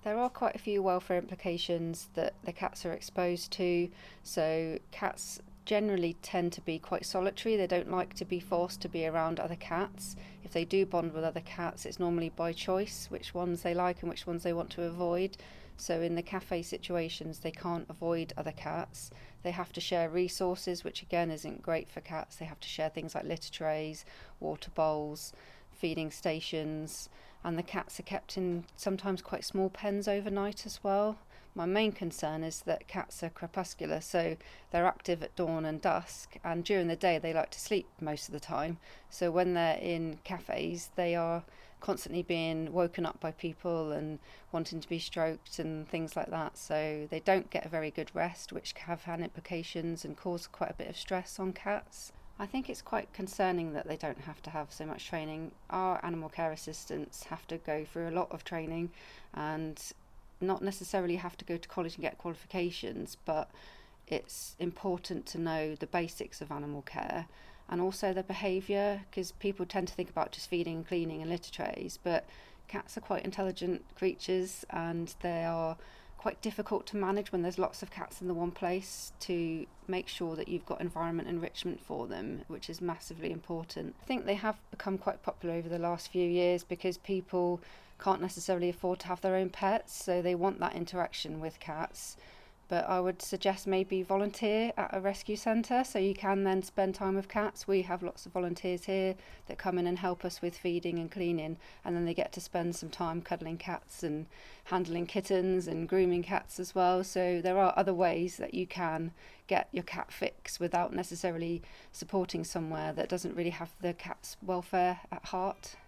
There are quite a few welfare implications that the cats are exposed to. So, cats generally tend to be quite solitary. They don't like to be forced to be around other cats. If they do bond with other cats, it's normally by choice which ones they like and which ones they want to avoid. So, in the cafe situations, they can't avoid other cats. They have to share resources, which again isn't great for cats. They have to share things like litter trays, water bowls, feeding stations, and the cats are kept in sometimes quite small pens overnight as well. My main concern is that cats are crepuscular, so they're active at dawn and dusk, and during the day they like to sleep most of the time. So when they're in cafes, they are constantly being woken up by people and wanting to be stroked and things like that. So they don't get a very good rest, which have had implications and cause quite a bit of stress on cats. I think it's quite concerning that they don't have to have so much training. Our animal care assistants have to go through a lot of training and not necessarily have to go to college and get qualifications, but it's important to know the basics of animal care and also the behaviour, because people tend to think about just feeding and cleaning and litter trays, but cats are quite intelligent creatures and they are quite difficult to manage when there's lots of cats in the one place, to make sure that you've got environment enrichment for them, which is massively important. I think they have become quite popular over the last few years because people can't necessarily afford to have their own pets, so they want that interaction with cats. But I would suggest maybe volunteer at a rescue centre so you can then spend time with cats. We have lots of volunteers here that come in and help us with feeding and cleaning, and then they get to spend some time cuddling cats and handling kittens and grooming cats as well. So there are other ways that you can get your cat fix without necessarily supporting somewhere that doesn't really have the cat's welfare at heart.